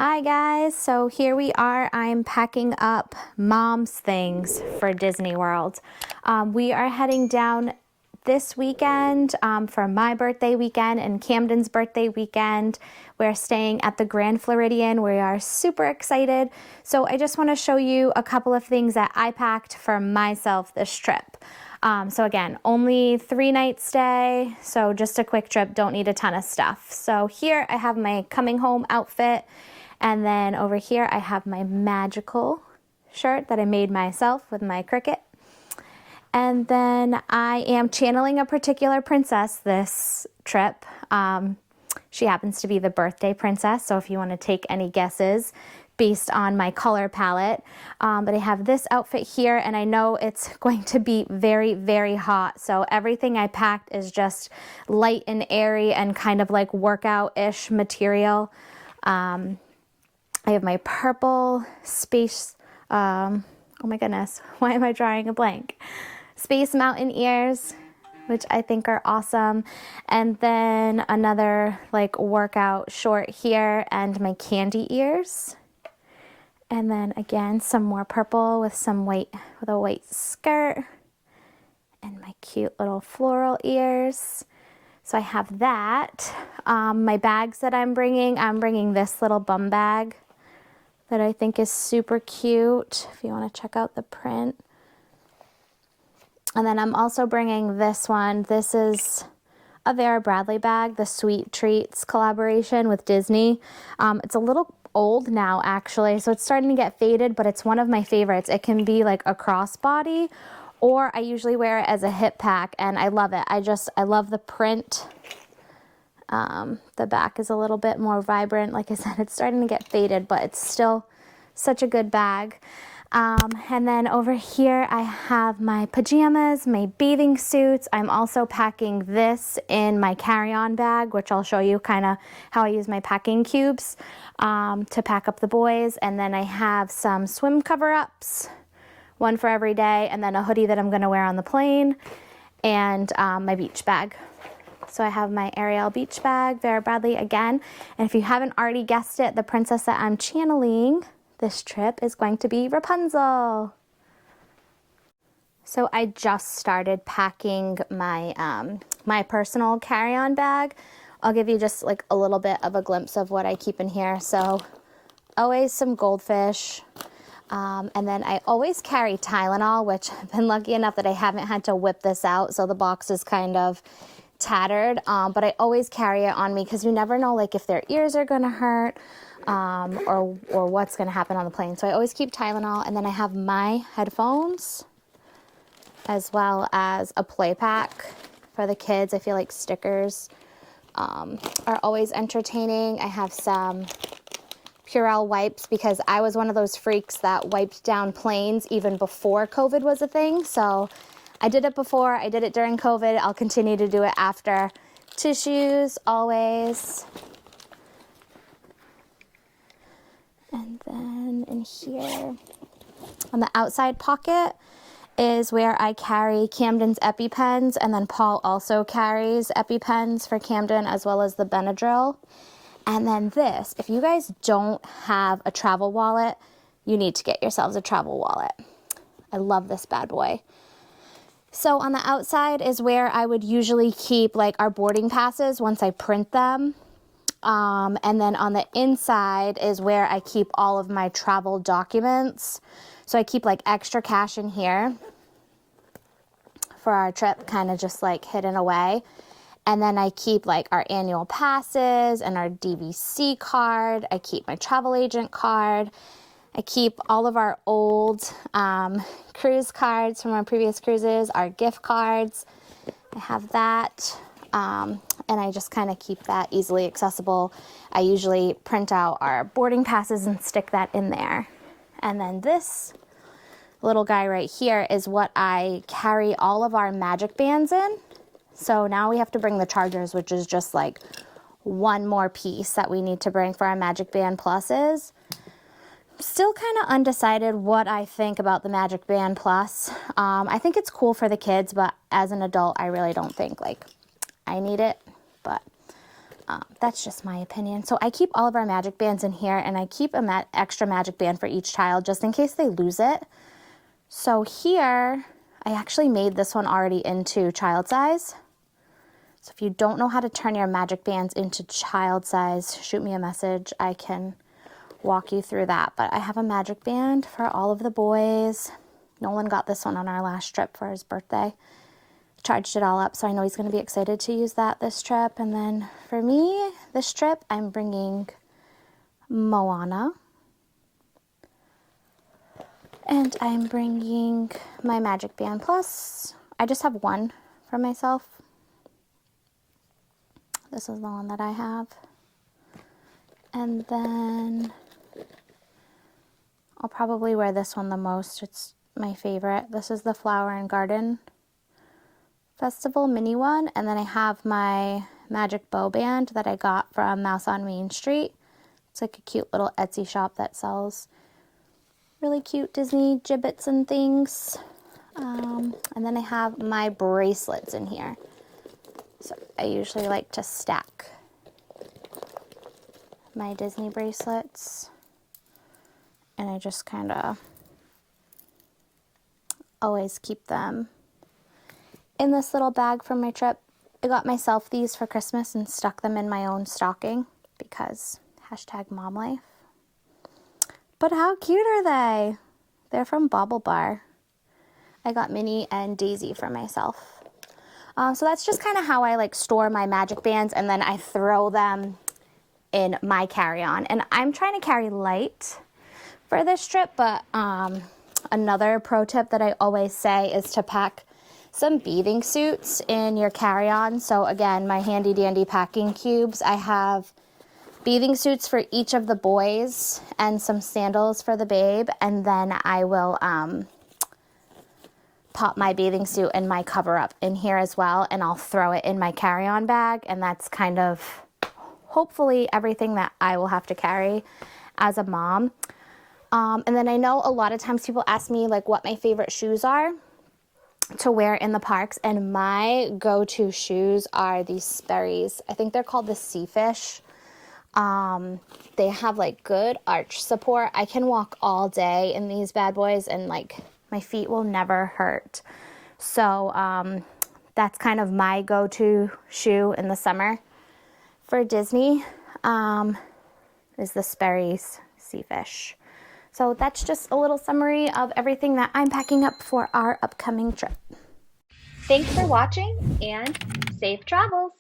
Hi guys, so here we are. I'm packing up mom's things for Disney World. We are heading down this weekend for my birthday weekend and Camden's birthday weekend. We're staying at the Grand Floridian. We are super excited. So I just want to show you a couple of things that I packed for myself this trip. So again, only 3-night stay, so just a quick trip, don't need a ton of stuff. So here I have my coming home outfit. And then over here, I have my magical shirt that I made myself with my Cricut. And then I am channeling a particular princess this trip. She happens to be the birthday princess, so if you want to take any guesses based on my color palette. But I have this outfit here, and I know it's going to be very, very hot. So everything I packed is just light and airy and kind of like workout-ish material. I have my purple space, oh my goodness, why am I drawing a blank? Space mountain ears, which I think are awesome. And then another like workout short here and my candy ears. And then again, some more purple with some white, with a white skirt and my cute little floral ears. So I have that. My bags that I'm bringing this little bum bag that I think is super cute if you want to check out the print. And then I'm also bringing this one. This is a Vera Bradley bag, the Sweet Treats collaboration with Disney. It's a little old now actually, so it's starting to get faded, but it's one of my favorites. It can be like a crossbody, or I usually wear it as a hip pack, and I love it. I love the print. The back is a little bit more vibrant. Like I said, it's starting to get faded, but it's still such a good bag. And then over here, I have my pajamas, my bathing suits. I'm also packing this in my carry-on bag, which I'll show you kind of how I use my packing cubes to pack up the boys. And then I have some swim cover-ups, one for every day, and then a hoodie that I'm going to wear on the plane, and my beach bag. So I have my Ariel beach bag, Vera Bradley again. And if you haven't already guessed it, the princess that I'm channeling this trip is going to be Rapunzel. So I just started packing my, my personal carry-on bag. I'll give you just like a little bit of a glimpse of what I keep in here. So always some goldfish. And then I always carry Tylenol, which I've been lucky enough that I haven't had to whip this out. So the box is kind of tattered, but I always carry it on me because you never know like if their ears are going to hurt or what's going to happen on the plane. So I always keep Tylenol, and then I have my headphones as well as a play pack for the kids. I feel like stickers are always entertaining. I have some Purell wipes because I was one of those freaks that wiped down planes even before COVID was a thing. So I did it before, I did it during COVID, I'll continue to do it after. Tissues, always. And then in here, on the outside pocket, is where I carry Camden's EpiPens, and then Paul also carries EpiPens for Camden as well as the Benadryl. And then this, if you guys don't have a travel wallet, you need to get yourselves a travel wallet. I love this bad boy. So on the outside is where I would usually keep like our boarding passes once I print them. And then on the inside is where I keep all of my travel documents. So I keep like extra cash in here for our trip, kind of just like hidden away. And then I keep like our annual passes and our DVC card. I keep my travel agent card. I keep all of our old cruise cards from our previous cruises, our gift cards. I have that, and I just kind of keep that easily accessible. I usually print out our boarding passes and stick that in there. And then this little guy right here is what I carry all of our magic bands in. So now we have to bring the chargers, which is just like one more piece that we need to bring for our Magic Band Pluses. Still kind of undecided what I think about the Magic Band Plus. I think it's cool for the kids, but as an adult, I really don't think like I need it. But That's just my opinion. So I keep all of our magic bands in here, and I keep an extra magic band for each child just in case they lose it. So here, I actually made this one already into child size. So if you don't know how to turn your magic bands into child size, shoot me a message. I can walk you through that. But I have a magic band for all of the boys. Nolan got this one on our last trip for his birthday. Charged it all up, so I know he's going to be excited to use that this trip. And then for me, this trip, I'm bringing Moana. And I'm bringing my Magic Band Plus. I just have one for myself. This is the one that I have. And then I'll probably wear this one the most. It's my favorite. This is the Flower and Garden Festival mini one. And then I have my Magic Bow Band that I got from Mouse on Main Street. It's like a cute little Etsy shop that sells really cute Disney gibbets and things. And then I have my bracelets in here. So I usually like to stack my Disney bracelets. And I just kind of always keep them in this little bag from my trip. I got myself these for Christmas and stuck them in my own stocking because #momlife. But how cute are they? They're from Bobble Bar. I got Minnie and Daisy for myself. So that's just kind of how I like store my magic bands, and then I throw them in my carry-on. And I'm trying to carry light for this trip, but another pro tip that I always say is to pack some bathing suits in your carry-on. So again, my handy dandy packing cubes, I have bathing suits for each of the boys and some sandals for the babe, and then I will pop my bathing suit and my cover up in here as well, and I'll throw it in my carry-on bag, and that's kind of hopefully everything that I will have to carry as a mom. And then I know a lot of times people ask me like what my favorite shoes are to wear in the parks, and my go-to shoes are these Sperry's. I think they're called the Seafish. They have like good arch support. I can walk all day in these bad boys and like my feet will never hurt. So that's kind of my go-to shoe in the summer for Disney is the Sperry's Seafish. So that's just a little summary of everything that I'm packing up for our upcoming trip. Thanks for watching and safe travels!